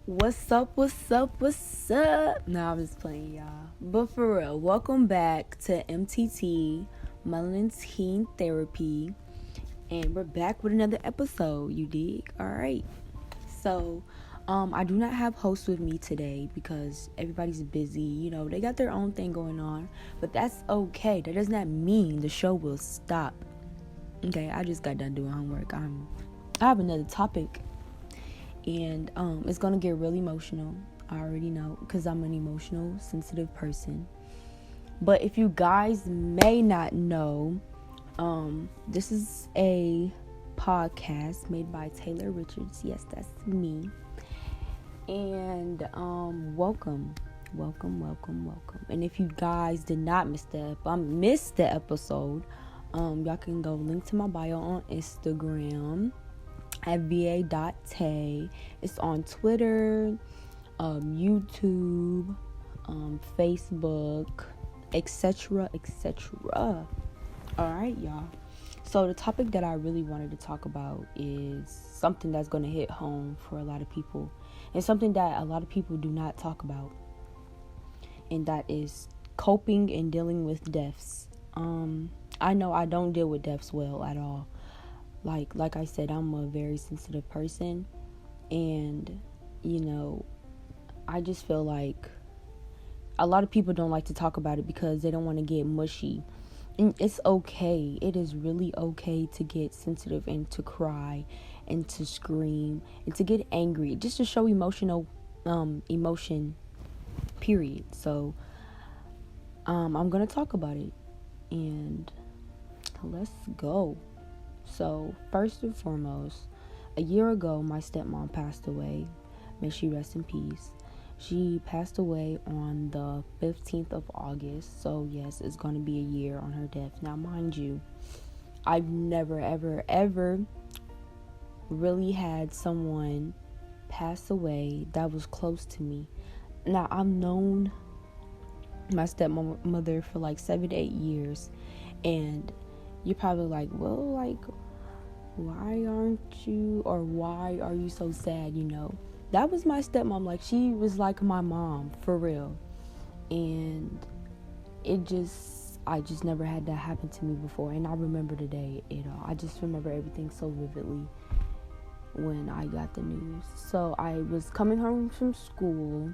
What's up? What's up? What's up? No, I'm just playing, y'all. But for real, welcome back to MTT, Melanin Teen Therapy. And we're back with another episode, you dig? Alright. So, I do not have hosts with me today because everybody's busy. You know, they got their own thing going on. But that's okay. That does not mean the show will stop. Okay, I just got done doing homework. I have another topic, and it's gonna get really emotional. I already know because I'm an emotional, sensitive person. But if you guys may not know, this is a podcast made by Taylor Richards. Yes, that's me. And welcome. And if you guys did not miss the episode, y'all can go link to my bio on Instagram at va.tay. It's on Twitter, YouTube, Facebook, etc. Alright, y'all. So the topic that I really wanted to talk about is something that's going to hit home for a lot of people, and something that a lot of people do not talk about, and that is coping and dealing with deaths. I know I don't deal with deaths well at all. Like I said, I'm a very sensitive person, and I just feel like a lot of people don't like to talk about it because they don't want to get mushy. And it's okay. It is really okay to get sensitive and to cry and to scream and to get angry, just to show emotion, period. So I'm gonna talk about it, and let's go. So, first and foremost, a year ago, my stepmom passed away. May she rest in peace. She passed away on the 15th of August. So, yes, it's going to be a year on her death. Now, mind you, I've never, ever really had someone pass away that was close to me. Now, I've known my stepmother for like 7 to 8 years. And you're probably like, well, like, why aren't you, or why are you so sad? That was my stepmom. Like, she was like my mom, for real. And I just never had that happen to me before. And I remember the day, I just remember everything so vividly when I got the news. So I was coming home from school.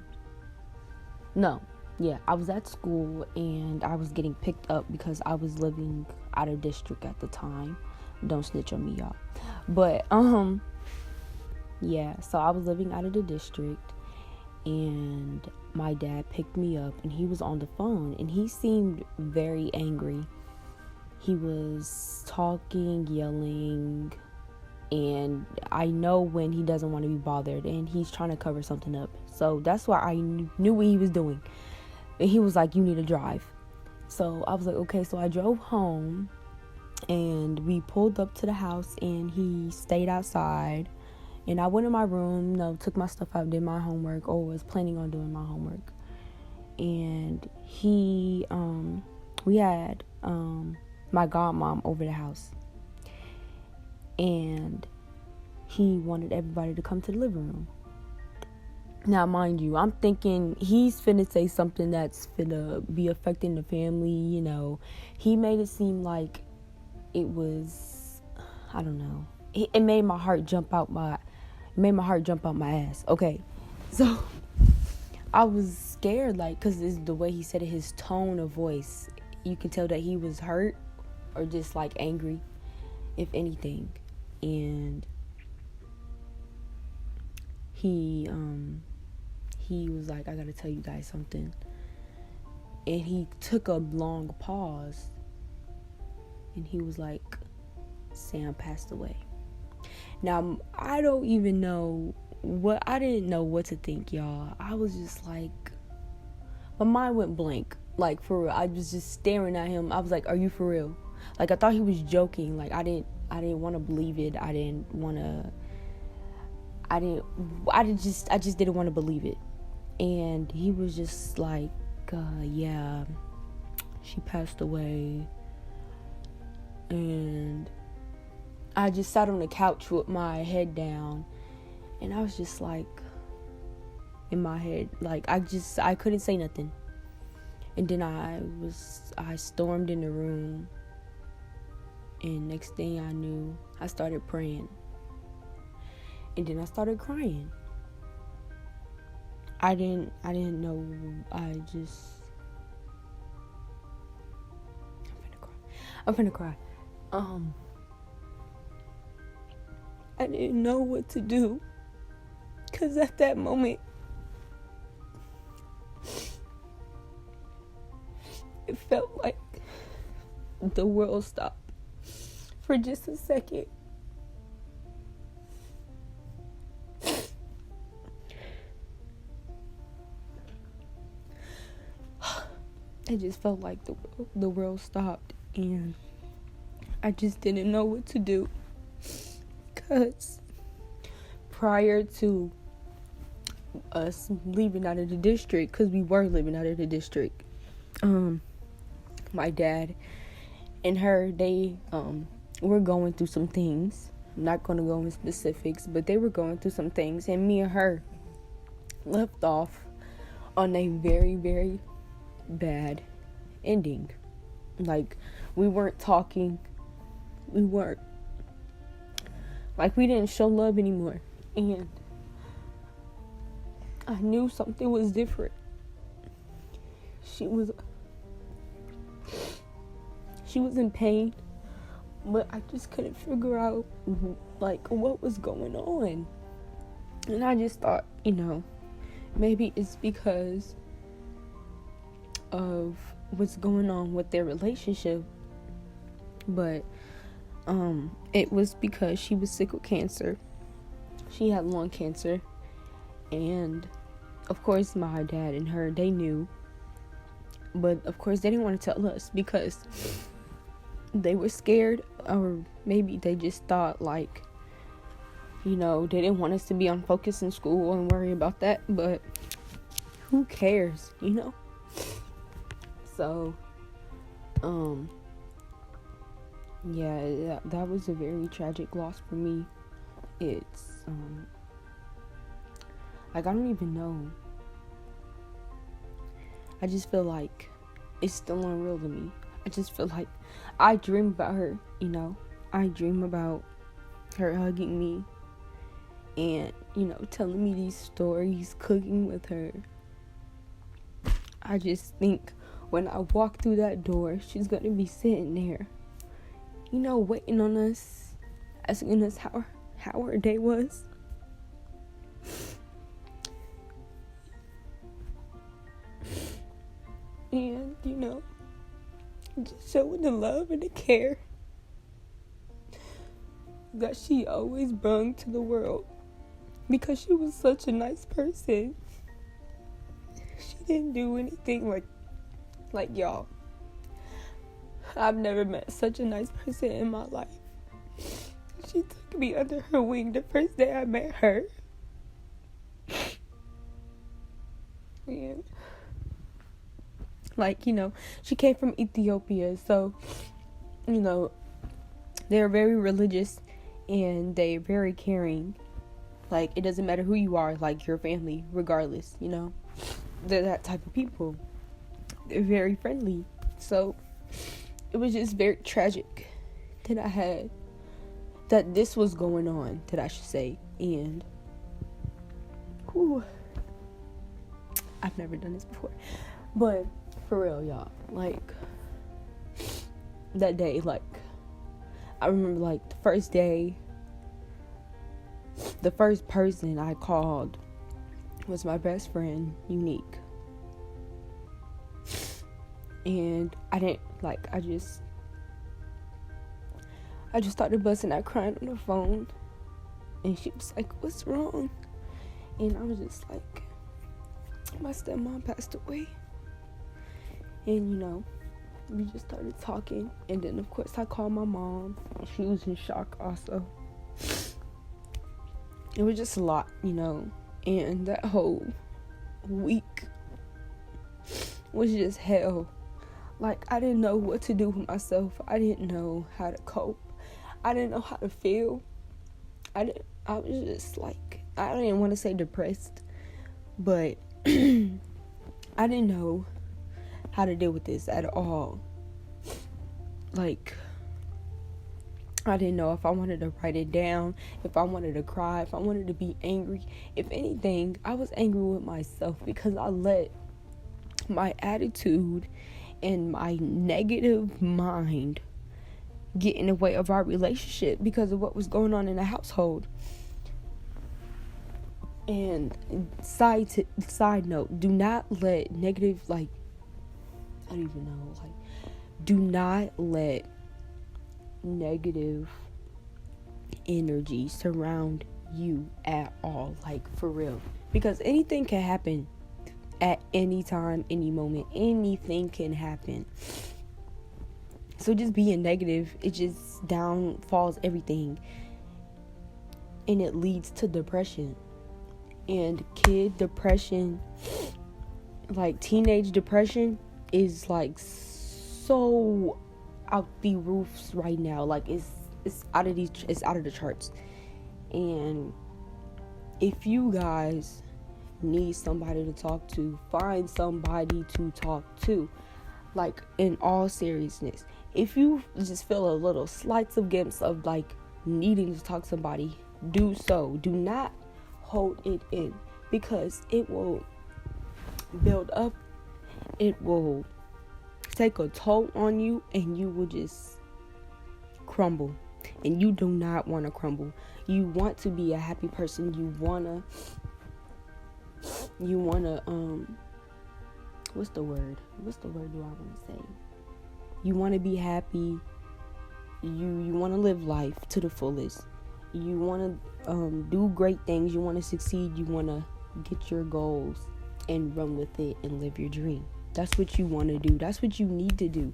I was at school, and I was getting picked up because I was living out of district at the time. Don't snitch on me, y'all. But so I was living out of the district, and my dad picked me up, and he was on the phone, and he seemed very angry. He was talking, yelling, and I know when he doesn't want to be bothered, and he's trying to cover something up. So that's why I knew what he was doing. And he was like, you need to drive. So I was like, okay. So I drove home, and we pulled up to the house, and he stayed outside. And I went in my room, took my stuff out, did my homework, or was planning on doing my homework. And we had my godmom over the house. And he wanted everybody to come to the living room. Now, mind you, I'm thinking he's finna say something that's finna be affecting the family. He made it seem like it was, I don't know. It made my heart jump out my ass. Okay, so I was scared, cause it's the way he said it, his tone of voice. You can tell that he was hurt or just angry, if anything. And he was like, I gotta tell you guys something. And he took a long pause, and he was like, Sam passed away. Now, I don't even know I didn't know what to think, y'all. I was just like, my mind went blank. Like, for real. I was just staring at him. I was like, are you for real? I thought he was joking. I didn't want to believe it. I just didn't want to believe it. And he was just like, yeah, she passed away. And I just sat on the couch with my head down, and I was just like, in my head. Like, I couldn't say nothing. And then I stormed in the room, and next thing I knew, I started praying. And then I started crying. I didn't know. I'm finna cry. I didn't know what to do. 'Cause at that moment, it felt like the world stopped for just a second. It just felt like the world stopped, and I just didn't know what to do. 'Cause prior to us leaving out of the district, because we were living out of the district, my dad and her, they were going through some things. I'm not going to go into specifics, but they were going through some things, and me and her left off on a very, very bad ending. Like, we weren't talking. We didn't show love anymore. And I knew something was different. She was in pain, but I just couldn't figure out what was going on. And I just thought, maybe it's because of what's going on with their relationship. But it was because she was sick with cancer. She had lung cancer. And of course my dad and her, they knew. But of course they didn't want to tell us because they were scared, or maybe they just thought they didn't want us to be on focus in school and worry about that. But who cares, So yeah, that was a very tragic loss for me. It's I don't even know. I just feel like it's still unreal to me. I just feel like I dream about her, I dream about her hugging me and, telling me these stories, cooking with her. I just think when I walk through that door, she's going to be sitting there, waiting on us, asking us how her day was. And, just showing the love and the care that she always brought to the world, because she was such a nice person. She didn't do anything like y'all. I've never met such a nice person in my life. She took me under her wing the first day I met her. And she came from Ethiopia, so they're very religious and they're very caring. It doesn't matter who you are, your family, regardless, they're that type of people. They're very friendly. So it was just very tragic that this was going on, that I should say. And I've never done this before, but for real, y'all, that day, I remember, the first day, the first person I called was my best friend, Unique. And I didn't, I just started busting out crying on the phone. And she was like, "What's wrong?" And I was just like, "My stepmom passed away." And, we just started talking. And then, of course, I called my mom. She was in shock also. It was just a lot, And that whole week was just hell. I didn't know what to do with myself. I didn't know how to cope. I didn't know how to feel. I was just I didn't want to say depressed, But I didn't know how to deal with this at all. Like, I didn't know if I wanted to write it down, if I wanted to cry, if I wanted to be angry. If anything, I was angry with myself because I let my attitude and my negative mind get in the way of our relationship because of what was going on in the household. And side note, do not let negative, like, I don't even know, like, do not let negative energy surround you at all, like, for real, because anything can happen at any time, any moment. Anything can happen. So just being negative, it just downfalls everything, and it leads to depression. And kid depression, like teenage depression, is like so out the roofs right now. Like it's out of the charts. And if you guys need somebody to talk to, find somebody to talk to. Like, in all seriousness, if you just feel a little slights of glimpse of like needing to talk to somebody, do so. Do not hold it in, because it will build up, it will take a toll on you, and you will just crumble. And you do not want to crumble. You want to be a happy person. You wanna what's the word do I want to say? You want to be happy. You want to live life to the fullest. You want to do great things. You want to succeed. You want to get your goals and run with it and live your dream. That's what you want to do. That's what you need to do.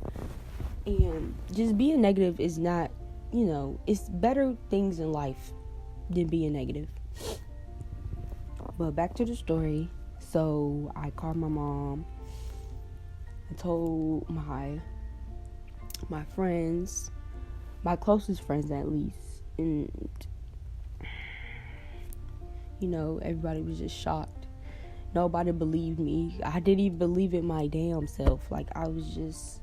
And just being negative is not, it's better things in life than being negative. But back to the story. So I called my mom. I told my friends, my closest friends at least, and everybody was just shocked. Nobody believed me. I didn't even believe in my damn self. Like, I was just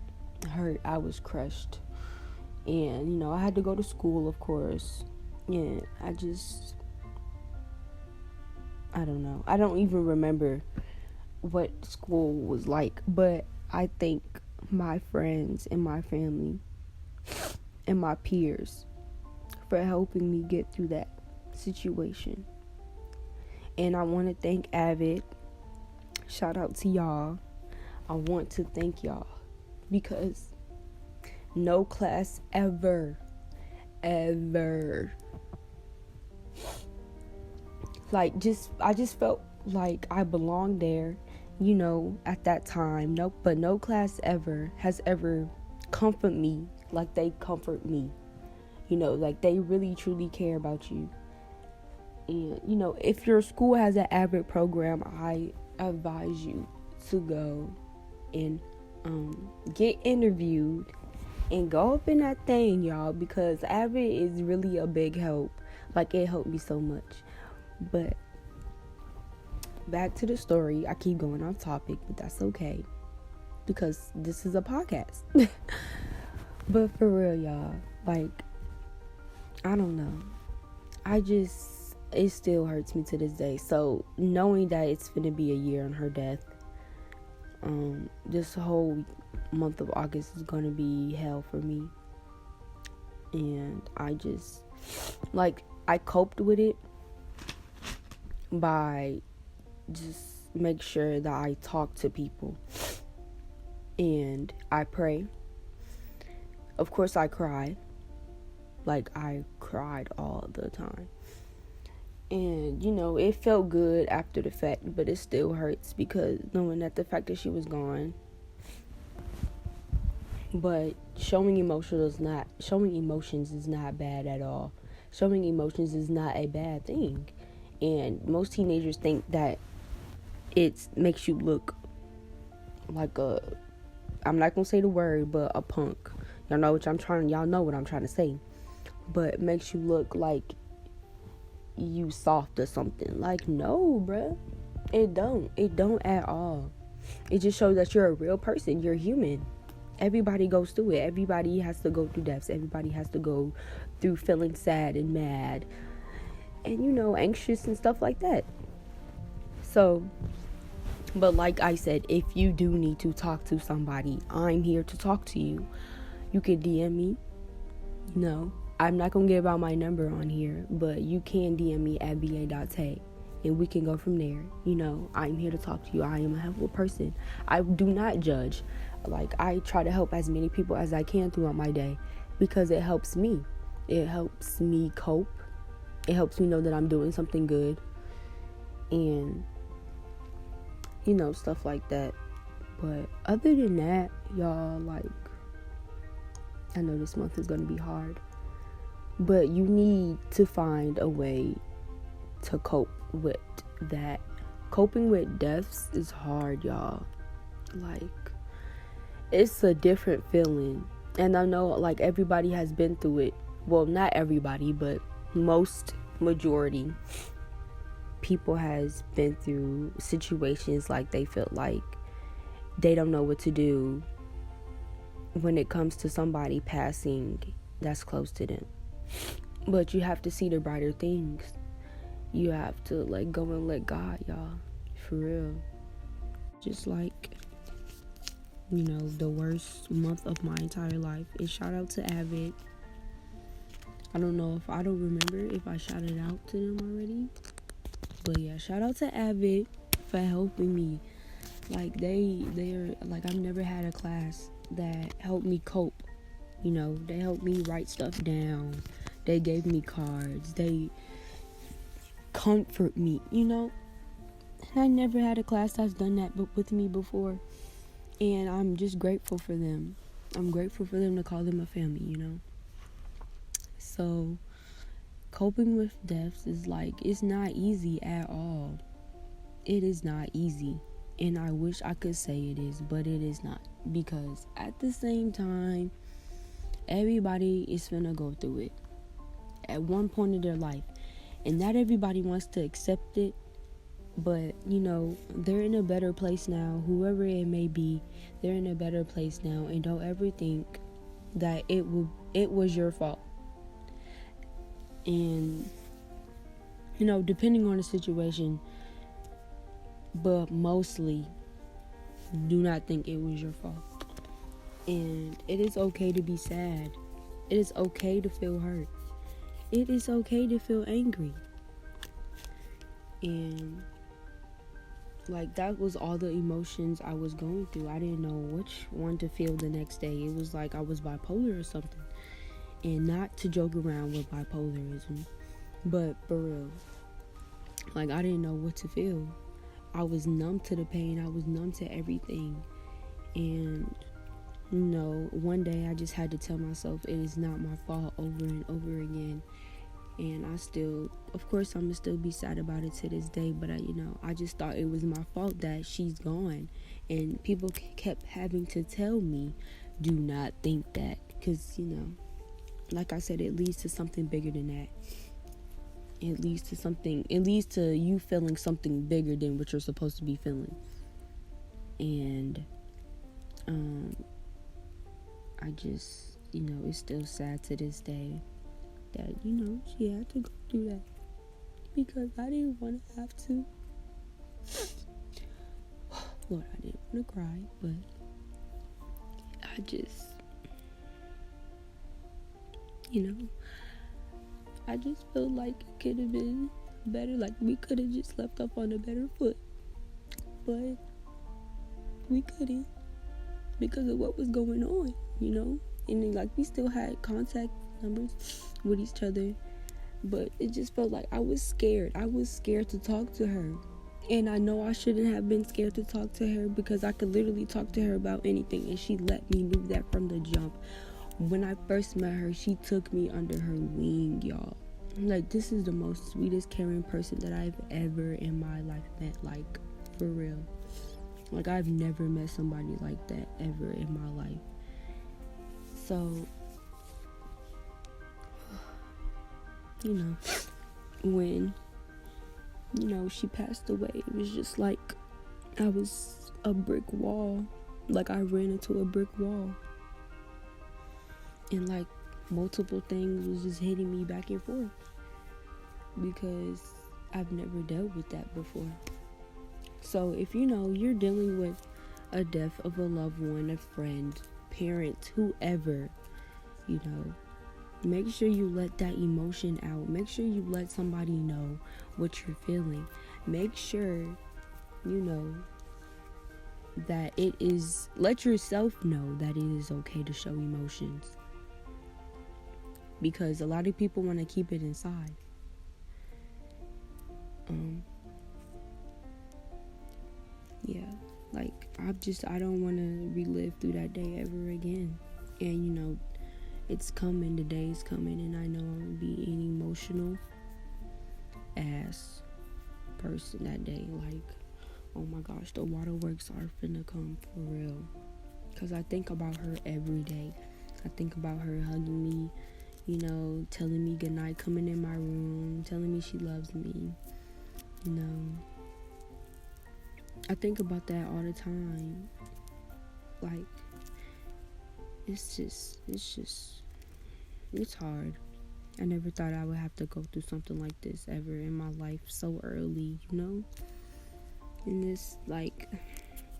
hurt. I was crushed. And I had to go to school, of course. And I don't know. I don't even remember what school was like, but I thank my friends and my family and my peers for helping me get through that situation. And I want to thank Avid. Shout out to y'all. I want to thank y'all because no class ever I just felt like I belonged there, at that time. No class has ever comforted me like they comfort me. Like they really truly care about you. And if your school has an Avid program, I advise you to go and get interviewed and go up in that thing, y'all, because Avid is really a big help. Like, it helped me so much. But back to the story. I keep going off topic, but that's okay, because this is a podcast. But for real, y'all, like, I don't know. It still hurts me to this day. So knowing that it's gonna be a year on her death, this whole month of August is gonna be hell for me. And I just, I coped with it by just make sure that I talk to people and I pray. Of course I cry. Like, I cried all the time. And, it felt good after the fact, but it still hurts because knowing that the fact that she was gone. But showing emotions is not bad at all. Showing emotions is not a bad thing. And most teenagers think that it makes you look like I'm not gonna say the word, but a punk. Y'all know what I'm trying to say. But it makes you look like you soft or something. Like, no, bruh. It don't at all. It just shows that you're a real person. You're human. Everybody goes through it. Everybody has to go through deaths. Everybody has to go through feeling sad and mad and, anxious and stuff like that. So, but like I said, if you do need to talk to somebody, I'm here to talk to you. You can DM me. No, I'm not going to give out my number on here, but you can DM me at ba.tay. And we can go from there. I'm here to talk to you. I am a helpful person. I do not judge. Like, I try to help as many people as I can throughout my day because it helps me. It helps me cope. It helps me know that I'm doing something good. And, stuff like that. But other than that, y'all, like, I know this month is going to be hard. But you need to find a way to cope with that. Coping with deaths is hard, y'all. Like, it's a different feeling. And I know, like, everybody has been through it. Well, not everybody, but majority people has been through situations like they feel like they don't know what to do when it comes to somebody passing that's close to them. But you have to see the brighter things. You have to let go and let God, y'all. For real. Just like, the worst month of my entire life. And shout out to Avid. I don't remember if I shouted out to them already. But yeah, shout out to Avid for helping me. Like, they're like, I've never had a class that helped me cope. They helped me write stuff down. They gave me cards. They comfort me, And I never had a class that's done that with me before. And I'm just grateful for them. I'm grateful for them to call them a family, So, coping with deaths is like, it's not easy at all. It is not easy. And I wish I could say it is, but it is not. Because at the same time, everybody is finna go through it at one point in their life. And not everybody wants to accept it. But, they're in a better place now. Whoever it may be, they're in a better place now. And don't ever think that it was your fault. And, depending on the situation, but mostly, do not think it was your fault. And it is okay to be sad. It is okay to feel hurt. It is okay to feel angry. And, like, that was all the emotions I was going through. I didn't know which one to feel the next day. It was like I was bipolar or something. And not to joke around with bipolarism, but for real. Like, I didn't know what to feel. I was numb to the pain. I was numb to everything. And, one day I just had to tell myself it is not my fault over and over again. And I still, of course, I'm going to still be sad about it to this day. But, I just thought it was my fault that she's gone. And people kept having to tell me, do not think that. Because, like I said, it leads to something bigger than that. It leads to you feeling something bigger than what you're supposed to be feeling. And, I just, it's still sad to this day that, she had to go through that. Because I didn't want to have to. Lord, I didn't want to cry, but I just, I just felt like it could have been better. Like, we could have just left off on a better foot. But we couldn't because of what was going on, And then, like, we still had contact numbers with each other. But it just felt like I was scared. I was scared to talk to her. And I know I shouldn't have been scared to talk to her because I could literally talk to her about anything. And she let me know that from the jump. When I first met her, she took me under her wing, y'all. Like, this is the most sweetest, caring person that I've ever in my life met. Like, for real. Like, I've never met somebody like that ever in my life. So, when she passed away, it was just like I was a brick wall. Like I ran into a brick wall. And like multiple things was just hitting me back and forth. Because I've never dealt with that before. So if you're dealing with a death of a loved one, a friend, parent, whoever, make sure you let that emotion out. Make sure you let somebody know what you're feeling. Make sure that let yourself know that it is okay to show emotions. Because a lot of people want to keep it inside. Like I don't want to relive through that day ever again. And it's coming, the day is coming, and I know I'm gonna be an emotional ass person that day. Like, oh my gosh, the waterworks are finna come for real. Cause I think about her every day. I think about her hugging me, telling me goodnight, coming in my room, telling me she loves me. I think about that all the time. Like, it's hard. I never thought I would have to go through something like this ever in my life so early, And this, like,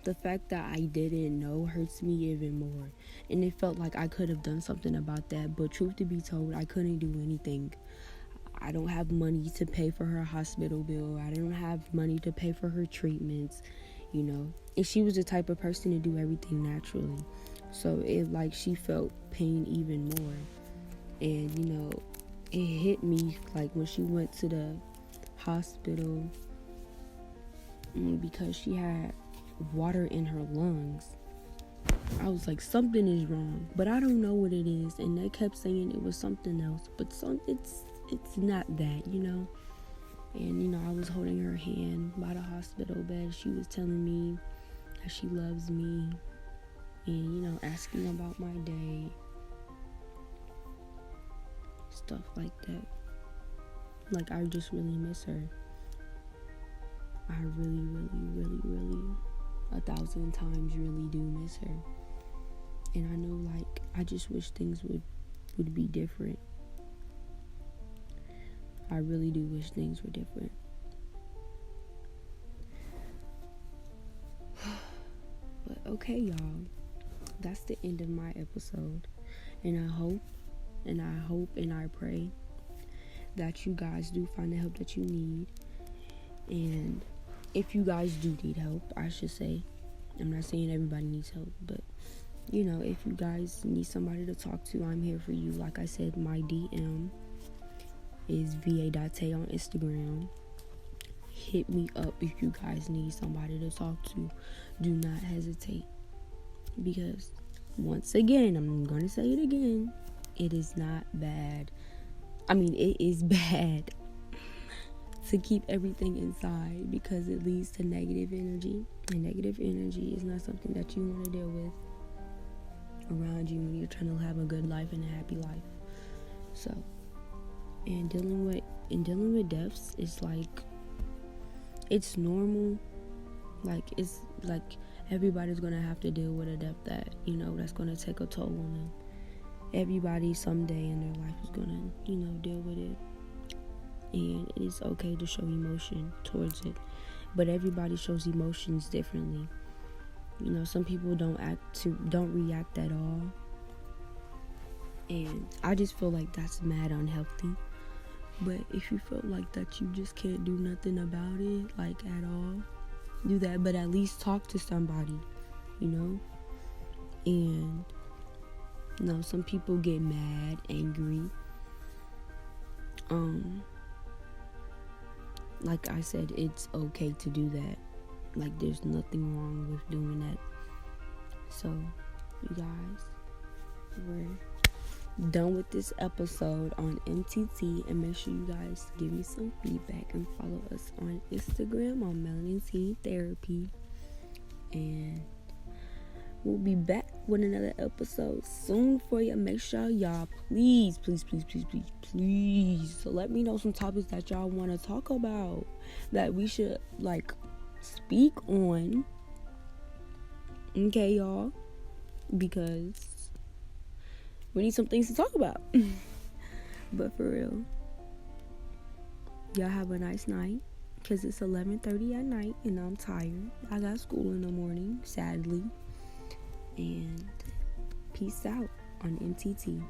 the fact that I didn't know hurts me even more. And it felt like I could have done something about that, but truth to be told, I couldn't do anything. I don't have money to pay for her hospital bill. I don't have money to pay for her treatments, And she was the type of person to do everything naturally. So she felt pain even more. And, it hit me like when she went to the hospital because she had water in her lungs. I was like, something is wrong, but I don't know what it is. And they kept saying it was something else, but it's not that, And I was holding her hand by the hospital bed. She was telling me that she loves me, and asking about my day, stuff like that. Like, I just really miss her. I really, really, really, really 1,000 times really do miss her. And I know, like, I just wish things would be different. I really do wish things were different. But okay, y'all, that's the end of my episode. And I hope and I pray that you guys do find the help that you need. And if you guys do need help, I should say, I'm not saying everybody needs help, but if you guys need somebody to talk to, I'm here for you. Like I said, my DM is va.tay on Instagram. Hit me up if you guys need somebody to talk to. Do not hesitate, because once again, I'm gonna say it again, it is not bad. I mean, it is bad to keep everything inside, because it leads to negative energy, and negative energy is not something that you want to deal with around you when you're trying to have a good life and a happy life. So, and dealing with deaths is like, it's normal. Like, it's like everybody's gonna have to deal with a death that that's gonna take a toll on them. Everybody someday in their life is gonna deal with it, and it's okay to show emotion towards it, but everybody shows emotions differently. Some people don't react at all, and I just feel like that's mad unhealthy. But if you feel like that you just can't do nothing about it, like, at all, do that, but at least talk to somebody, and some people get mad, angry. Like I said, it's okay to do that. Like, there's nothing wrong with doing that. So, you guys, we're done with this episode on MTT, and make sure you guys give me some feedback and follow us on Instagram on Melanin Teen Therapy. And We'll be back with another episode soon for you. Make sure y'all please so let me know some topics that y'all want to talk about, that we should like speak on. Okay, y'all, because we need some things to talk about. But for real, y'all have a nice night, because it's 11:30 at night and I'm tired. I got school in the morning, sadly. And peace out on NTT.